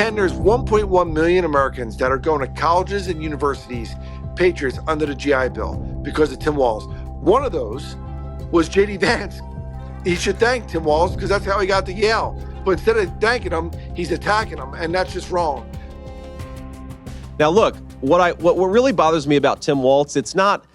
Ken, there's 1.1 million Americans that are going to colleges and universities, patriots, under the GI Bill because of Tim Walz. One of those was JD Vance. He should thank Tim Walz because that's how he got to Yale. But instead of thanking him, he's attacking him, and that's just wrong. Now, look, what really bothers me about Tim Walz, it's not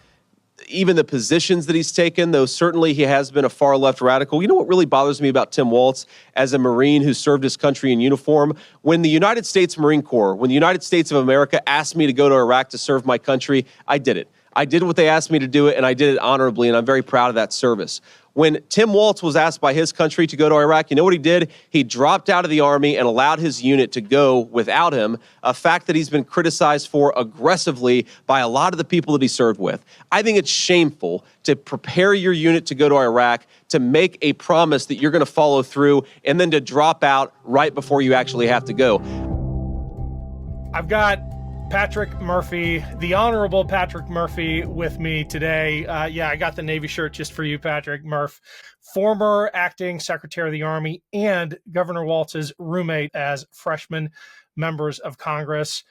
even the positions that he's taken, though certainly he has been a far-left radical. You know what really bothers me about Tim Walz as a Marine who served his country in uniform? When the United States Marine Corps, when the United States of America asked me to go to Iraq to serve my country, I did it. I did what they asked me to do it, and I did it honorably, and I'm very proud of that service. When Tim Walz was asked by his country to go to Iraq, you know what he did? He dropped out of the Army and allowed his unit to go without him, a fact that he's been criticized for aggressively by a lot of the people that he served with. I think it's shameful to prepare your unit to go to Iraq, to make a promise that you're going to follow through, and then to drop out right before you actually have to go. I've got Patrick Murphy, the Honorable Patrick Murphy, with me today. Yeah, I got the Navy shirt just for you, Patrick Murph, former acting Secretary of the Army and Governor Walz's roommate as freshman members of Congress.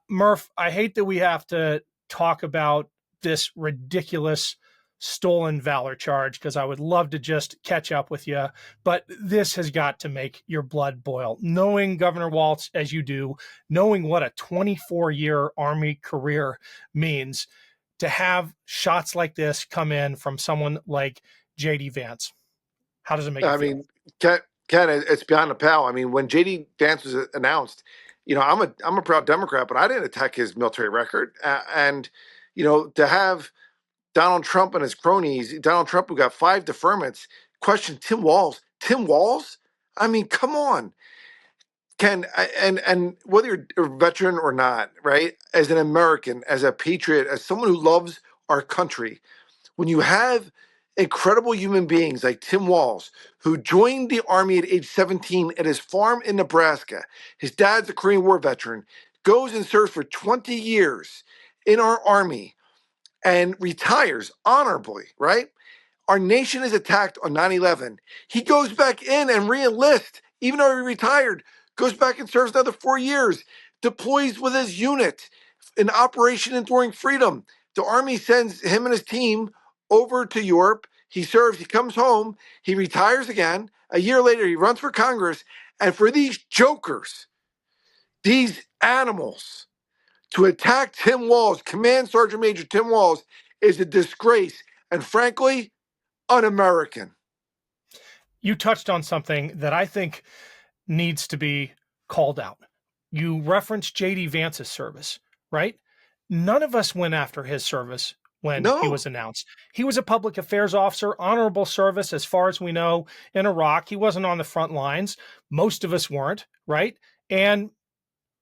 Murph, I hate that we have to talk about this ridiculous stolen valor charge because I would love to just catch up with you, but this has got to make your blood boil. Knowing Governor Walz as you do, knowing what a 24-year Army career means, to have shots like this come in from someone like JD Vance. How does it make you feel? I mean, Ken, it's beyond a pal. I mean, when JD Vance was announced, you know, I'm a proud Democrat, but I didn't attack his military record. And, you know, to have Donald Trump and his cronies, Donald Trump, who got 5 deferments, questioned Tim Walz. Tim Walz? I mean, come on. Ken, and whether you're a veteran or not, right, as an American, as a patriot, as someone who loves our country, when you have incredible human beings like Tim Walz, who joined the Army at age 17 at his farm in Nebraska, his dad's a Korean War veteran, goes and serves for 20 years in our Army, and retires honorably, right? Our nation is attacked on 9/11. He goes back in and re-enlists, even though he retired, goes back and serves another 4 years, deploys with his unit in Operation Enduring Freedom. The Army sends him and his team over to Europe. He serves, he comes home, he retires again. A year later, he runs for Congress. And for these jokers, these animals, to attack Tim Walz, Command Sergeant Major Tim Walz, is a disgrace and, frankly, un-American. You touched on something that I think needs to be called out. You referenced JD Vance's service, right? None of us went after his service when he was announced. He was a public affairs officer, honorable service, as far as we know, in Iraq. He wasn't on the front lines. Most of us weren't, right? And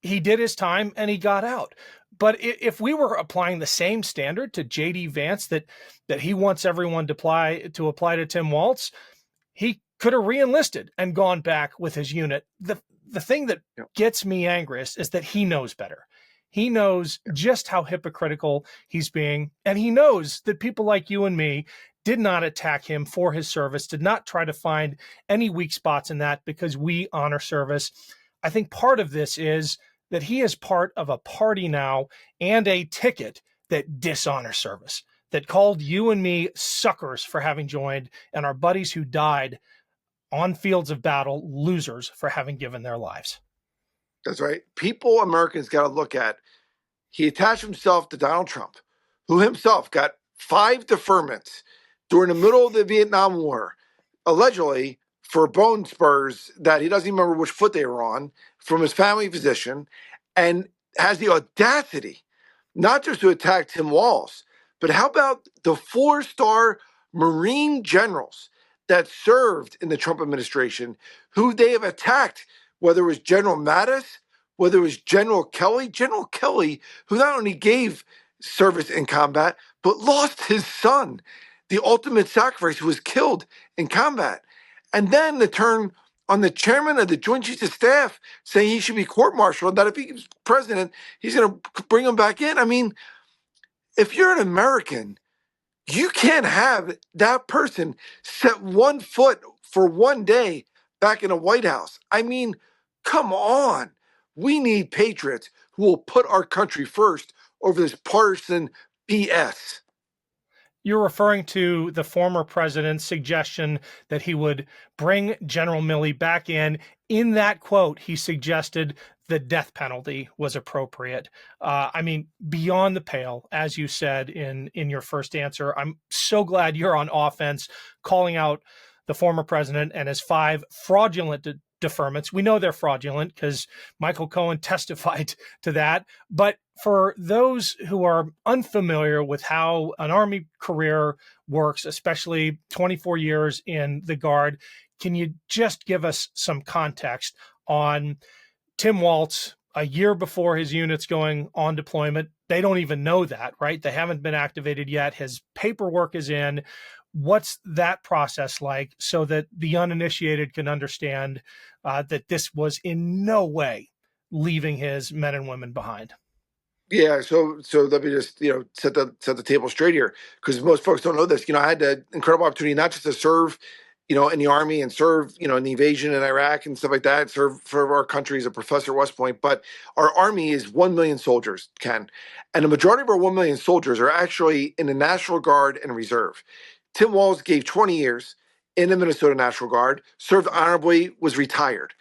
he did his time and he got out. But if we were applying the same standard to JD Vance that he wants everyone to apply to Tim Walz, he could have re-enlisted and gone back with his unit. The thing that gets me angriest is that he knows better. He knows just how hypocritical he's being, and he knows that people like you and me did not attack him for his service, did not try to find any weak spots in that because we honor service. I think part of this is that he is part of a party now and a ticket that dishonors service, that called you and me suckers for having joined, and our buddies who died on fields of battle losers for having given their lives. That's right. People, Americans, got to look at, he attached himself to Donald Trump, who himself got 5 deferments during the middle of the Vietnam War, allegedly for bone spurs that he doesn't even remember which foot they were on, from his family physician, and has the audacity not just to attack Tim Walz, but how about the 4-star Marine generals that served in the Trump administration, who they have attacked, whether it was General Mattis, whether it was General Kelly, who not only gave service in combat, but lost his son, the ultimate sacrifice, who was killed in combat. And then the turn on the chairman of the Joint Chiefs of Staff saying he should be court-martialed, that if he's president, he's going to bring him back in. I mean, if you're an American, you can't have that person set 1 foot for 1 day back in the White House. I mean, come on. We need patriots who will put our country first over this partisan BS. You're referring to the former president's suggestion that he would bring General Milley back in. In that quote, he suggested the death penalty was appropriate. I mean, beyond the pale, as you said in your first answer. I'm so glad you're on offense, calling out the former president and his 5 fraudulent deferments. We know they're fraudulent because Michael Cohen testified to that. But for those who are unfamiliar with how an Army career works, especially 24 years in the Guard, can you just give us some context on Tim Walz a year before his unit's going on deployment? They don't even know that, right? They haven't been activated yet. His paperwork is in. What's that process like so that the uninitiated can understand that this was in no way leaving his men and women behind? Yeah, so let me just set the table straight here, because most folks don't know this. I had the incredible opportunity not just to serve, in the Army and serve, in the invasion in Iraq and stuff like that, serve for our country as a professor at West Point. But our Army is 1 million soldiers, Ken, and the majority of our 1 million soldiers are actually in the National Guard and Reserve. Tim Walz gave 20 years in the Minnesota National Guard, served honorably, was retired.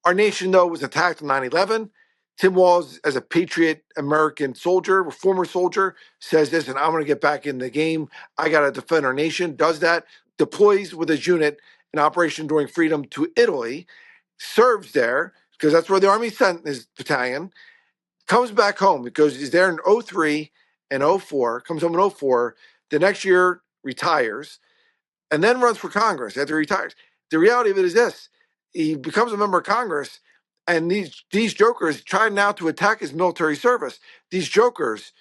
Our nation, though, was attacked on 9/11. Tim Walz, as a patriot American soldier, a former soldier, says, listen, I'm going to get back in the game. I got to defend our nation, does that, deploys with his unit in Operation Enduring Freedom to Italy, serves there, because that's where the Army sent his battalion, comes back home because he's there in 03 and 04, comes home in 04, the next year retires, and then runs for Congress after he retires. The reality of it is this: he becomes a member of Congress, and these jokers try now to attack his military service. These jokers,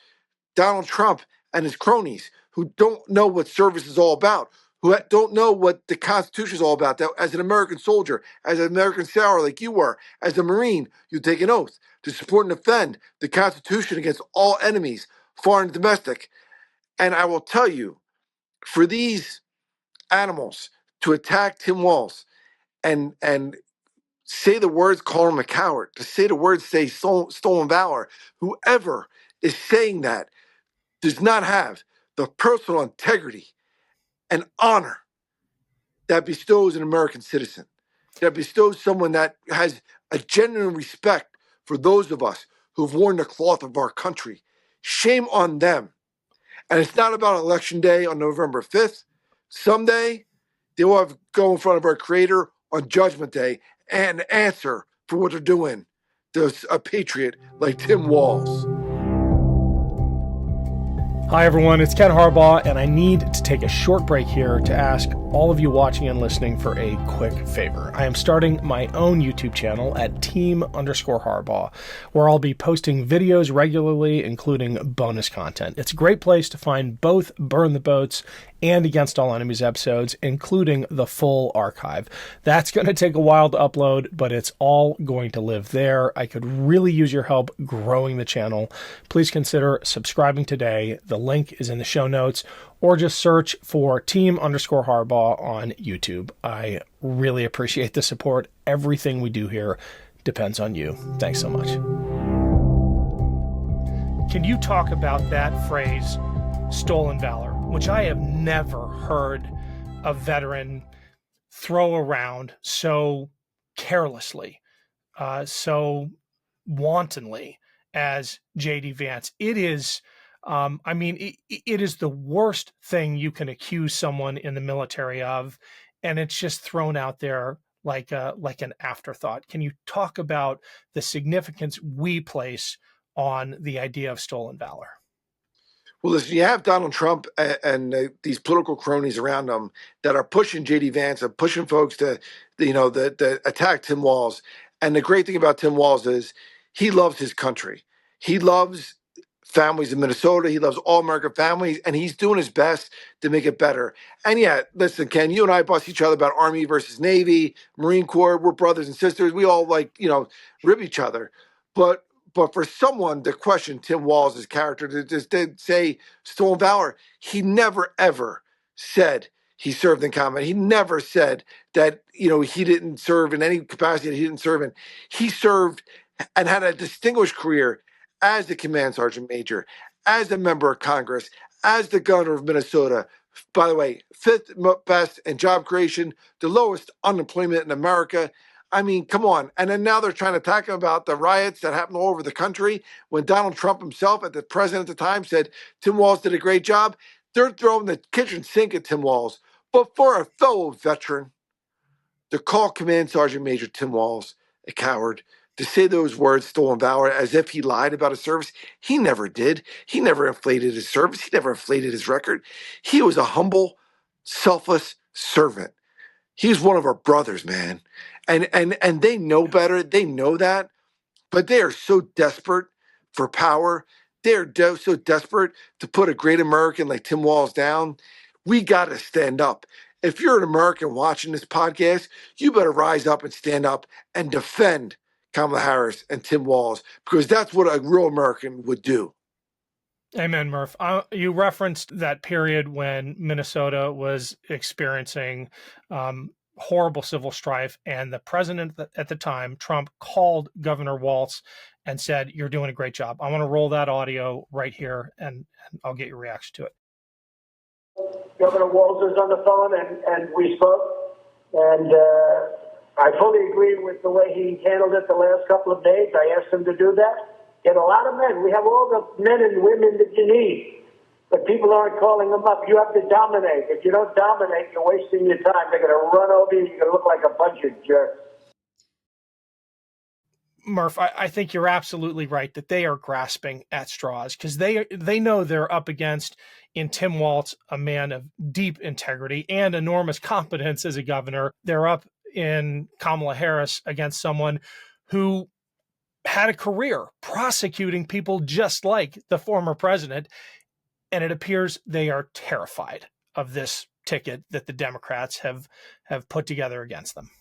Donald Trump and his cronies, who don't know what service is all about, who don't know what the Constitution is all about, that as an American soldier, as an American sailor like you were, as a Marine, you take an oath to support and defend the Constitution against all enemies, foreign and domestic. And I will tell you, for these animals to attack Tim Walz and say the words, call him a coward, to say the words, say stolen valor, whoever is saying that does not have the personal integrity and honor that bestows an American citizen, that bestows someone that has a genuine respect for those of us who've worn the cloth of our country. Shame on them. And it's not about Election Day on November 5th. Someday, they will have go in front of our Creator on Judgment Day and answer for what they're doing to a patriot like Tim Walz. Hi, everyone. It's Ken Harbaugh, and I need to take a short break here to ask all of you watching and listening for a quick favor. I am starting my own YouTube channel at team_Harbaugh, where I'll be posting videos regularly, including bonus content. It's a great place to find both Burn the Boats and Against All Enemies episodes, including the full archive. That's going to take a while to upload, but it's all going to live there. I could really use your help growing the channel. Please consider subscribing today. The link is in the show notes, or just search for team_Harbaugh on YouTube. I really appreciate the support. Everything we do here depends on you. Thanks so much. Can you talk about that phrase, stolen valor, which I have never heard a veteran throw around so carelessly, so wantonly as JD Vance? It is, it is the worst thing you can accuse someone in the military of, and it's just thrown out there like an afterthought. Can you talk about the significance we place on the idea of stolen valor? Well, listen, you have Donald Trump and these political cronies around him that are pushing JD Vance and pushing folks to, the attack Tim Walz. And the great thing about Tim Walz is he loves his country. He loves families in Minnesota. He loves all American families, and he's doing his best to make it better. And yeah, listen, Ken, you and I bust each other about Army versus Navy, Marine Corps. We're brothers and sisters. We all rib each other. But for someone to question Tim Walz's character, to say stolen valor, he never, ever said he served in combat. He never said that, he didn't serve in any capacity that he didn't serve in. He served and had a distinguished career as the command sergeant major, as a member of Congress, as the governor of Minnesota. By the way, fifth best in job creation, the lowest unemployment in America. I mean, come on. And then now they're trying to attack him about the riots that happened all over the country when Donald Trump himself, at the president at the time, said Tim Walz did a great job. They're throwing the kitchen sink at Tim Walz. But for a fellow veteran, to call Command Sergeant Major Tim Walz a coward, to say those words, stolen valor, as if he lied about his service, he never did. He never inflated his service. He never inflated his record. He was a humble, selfless servant. He's one of our brothers, man. And they know better. They know that. But they are so desperate for power. They are so desperate to put a great American like Tim Walz down. We got to stand up. If you're an American watching this podcast, you better rise up and stand up and defend Kamala Harris and Tim Walz, because that's what a real American would do. Amen, Murph. You referenced that period when Minnesota was experiencing horrible civil strife, and the president at the time, Trump, called Governor Walz and said, "You're doing a great job." I want to roll that audio right here, and I'll get your reaction to it. Governor Walz was on the phone, and we spoke, and I fully agree with the way he handled it the last couple of days. I asked him to do that. Get a lot of men. We have all the men and women that you need, but people aren't calling them up. You have to dominate. If you don't dominate, you're wasting your time. They're going to run over you. You're going to look like a bunch of jerks. Murph, I think you're absolutely right that they are grasping at straws, because they know they're up against, in Tim Walz, a man of deep integrity and enormous competence as a governor. They're up in Kamala Harris against someone who had a career prosecuting people just like the former president. And it appears they are terrified of this ticket that the Democrats have put together against them.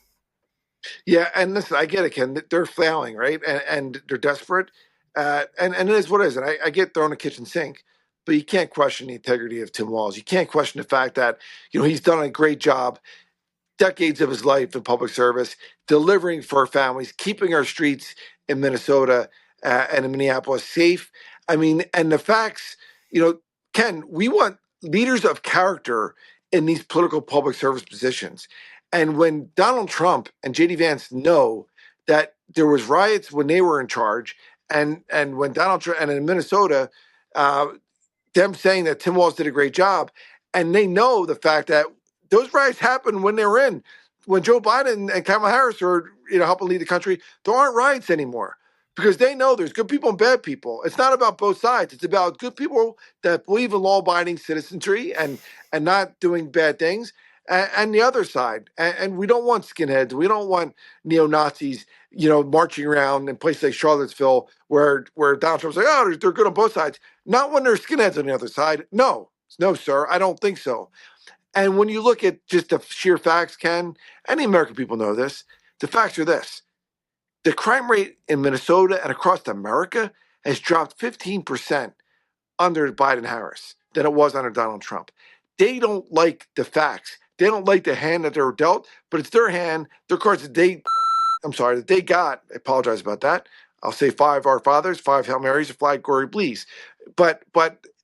Yeah, and listen, I get it, Ken. They're flailing, right? And they're desperate. And it is what it is. And I get thrown a kitchen sink, but you can't question the integrity of Tim Walz. You can't question the fact that, he's done a great job, decades of his life in public service, delivering for our families, keeping our streets in Minnesota and in Minneapolis safe. I mean, and the facts, Ken, we want leaders of character in these political public service positions. And when Donald Trump and JD Vance know that there was riots when they were in charge, and when Donald Trump, and in Minnesota, them saying that Tim Walz did a great job, and they know the fact that those riots happened when they were in. When Joe Biden and Kamala Harris are, helping lead the country, there aren't riots anymore, because they know there's good people and bad people. It's not about both sides. It's about good people that believe in law-abiding citizenry and not doing bad things, and the other side. And we don't want skinheads. We don't want neo-Nazis, marching around in places like Charlottesville where Donald Trump's like, oh, they're good on both sides. Not when there's skinheads on the other side. No, sir, I don't think so. And when you look at just the sheer facts, Ken, and the American people know this, the facts are this. The crime rate in Minnesota and across America has dropped 15% under Biden-Harris than it was under Donald Trump. They don't like the facts. They don't like the hand that they were dealt, but it's their hand, their cards that they got. I apologize about that. I'll say 5 Our Fathers, 5 Hail Marys, a flag glory please. But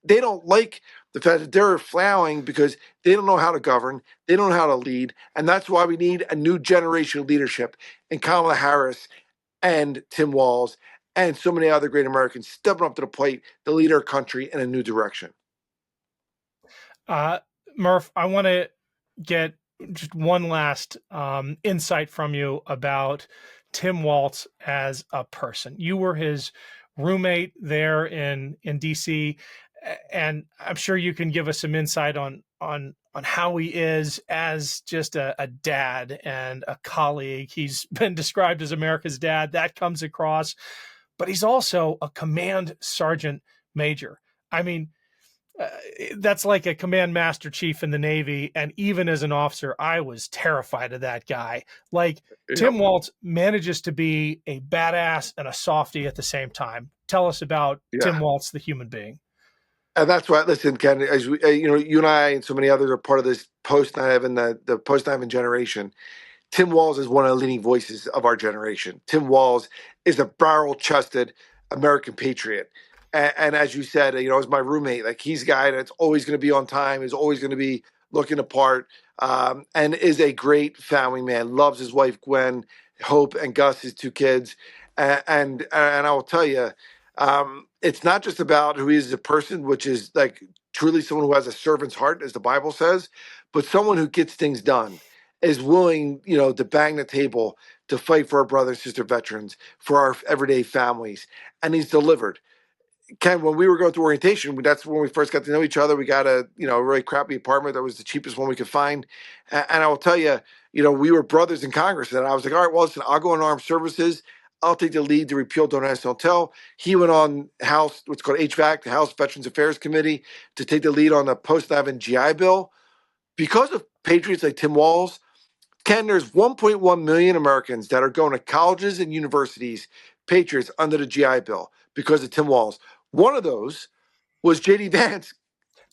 they don't like the fact that they're flailing because they don't know how to govern. They don't know how to lead. And that's why we need a new generation of leadership in Kamala Harris and Tim Walz and so many other great Americans stepping up to the plate to lead our country in a new direction. Murph, I want to get just one last insight from you about Tim Walz as a person. You were his roommate there in DC, and I'm sure you can give us some insight on how he is as just a dad and a colleague. He's been described as America's dad. That comes across, but he's also a command sergeant major. I mean, that's like a command master chief in the Navy. And even as an officer, I was terrified of that guy. Like, Tim Walz manages to be a badass and a softie at the same time. Tell us about Tim Walz, the human being. And that's why, listen, Ken, as we, you and I and so many others are part of this post-9/11, the post-9/11 generation. Tim Walz is one of the leading voices of our generation. Tim Walz is a barrel-chested American patriot. And as you said, as my roommate, like he's a guy that's always going to be on time, is always going to be looking the part, and is a great family man. Loves his wife Gwen, Hope, and Gus, his 2 kids. And I will tell you, it's not just about who he is as a person, which is like truly someone who has a servant's heart, as the Bible says, but someone who gets things done, is willing, to bang the table, to fight for our brother and sister veterans, for our everyday families, and he's delivered. Ken, when we were going through orientation, that's when we first got to know each other. We got a really crappy apartment that was the cheapest one we could find, and I will tell you, we were brothers in Congress, and I was like, all right, well, listen, I'll go in armed services. I'll take the lead to repeal Don't Ask, Don't Tell. He went on House, what's called HVAC, the House Veterans Affairs Committee, to take the lead on the post-9/11 GI Bill. Because of patriots like Tim Walz, Ken, there's 1.1 million Americans that are going to colleges and universities, patriots, under the GI Bill because of Tim Walz. One of those was JD Vance.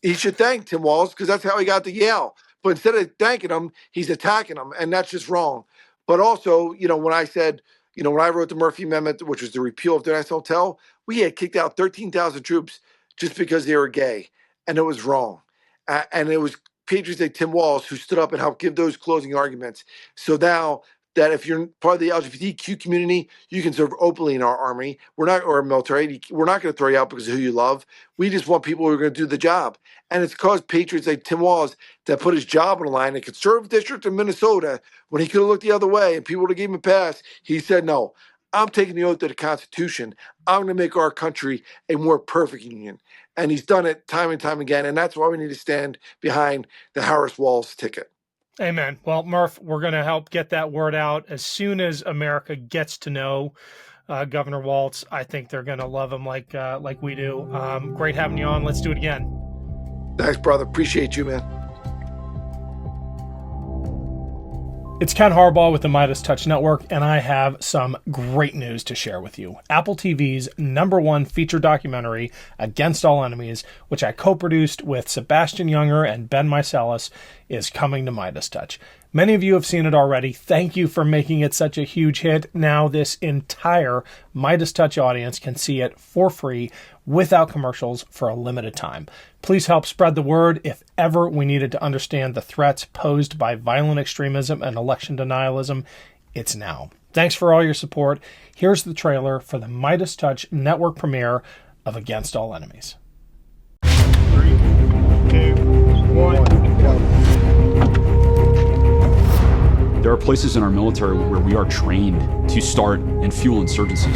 He should thank Tim Walz because that's how he got to Yale. But instead of thanking him, he's attacking him, and that's just wrong. But also, when I said, when I wrote the Murphy Amendment, which was the repeal of the National Hotel, we had kicked out 13,000 troops just because they were gay, and it was wrong. And it was patriots like Tim Walz who stood up and helped give those closing arguments. So now that if you're part of the LGBTQ community, you can serve openly in our army. We're not, or military. We're not going to throw you out because of who you love. We just want people who are going to do the job. And it's caused patriots like Tim Walz that put his job on the line in a conservative district in Minnesota when he could have looked the other way and people would have given him a pass. He said, no, I'm taking the oath to the Constitution. I'm going to make our country a more perfect union. And he's done it time and time again. And that's why we need to stand behind the Harris Walz ticket. Amen. Well, Murph, we're going to help get that word out as soon as America gets to know Governor Walz. I think they're going to love him like we do. Great having you on. Let's do it again. Thanks, brother. Appreciate you, man. It's Ken Harbaugh with the Midas Touch Network, and I have some great news to share with you. Apple TV's #1 feature documentary, Against All Enemies, which I co-produced with Sebastian Junger and Ben Meiselas, is coming to Midas Touch. Many of you have seen it already. Thank you for making it such a huge hit. Now this entire Midas Touch audience can see it for free without commercials for a limited time. Please help spread the word. If ever we needed to understand the threats posed by violent extremism and election denialism, it's now. Thanks for all your support. Here's the trailer for the Midas Touch network premiere of Against All Enemies. 3, 2, 1, go. There are places in our military where we are trained to start and fuel insurgencies.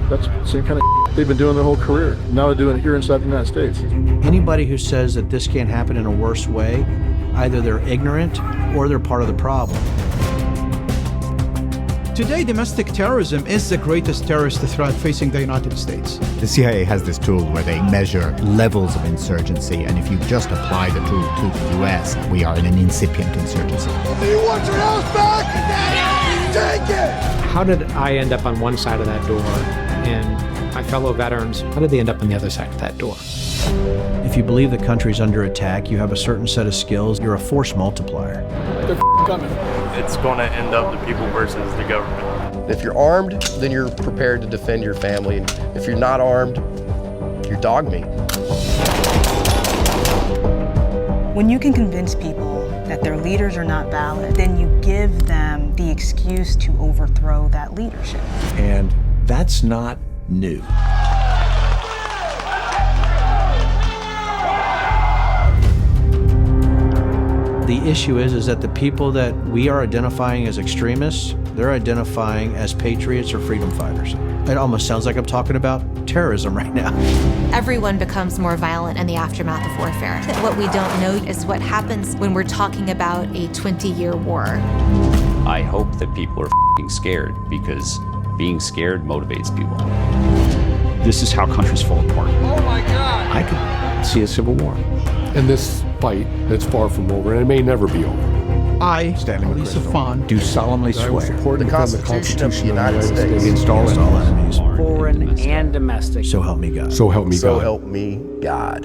That's the same kind of they've been doing their whole career. Now they're doing it here inside the United States. Anybody who says that this can't happen in a worse way, either they're ignorant or they're part of the problem. Today, domestic terrorism is the greatest terrorist threat facing the United States. The CIA has this tool where they measure levels of insurgency, and if you just apply the tool to the US, we are in an incipient insurgency. You want your house back? Take it! How did I end up on one side of that door, and my fellow veterans, how did they end up on the other side of that door? If you believe the country's under attack, you have a certain set of skills, you're a force multiplier. They're coming. It's going to end up the people versus the government. If you're armed, then you're prepared to defend your family. And if you're not armed, you're dog meat. When you can convince people that their leaders are not valid, then you give them the excuse to overthrow that leadership. And that's not new. The issue is that the people that we are identifying as extremists, they're identifying as patriots or freedom fighters. It almost sounds like I'm talking about terrorism right now. Everyone becomes more violent in the aftermath of warfare. What we don't know is what happens when we're talking about a 20-year war. I hope that people are scared, because being scared motivates people. This is how countries fall apart. Oh my God! I could see a civil war. And this fight that's far from over, and it may never be over. I, Lisa Fon, do solemnly swear Support the Constitution of the United States against all enemies, Foreign and domestic. So help me God. So help me So God. help me God.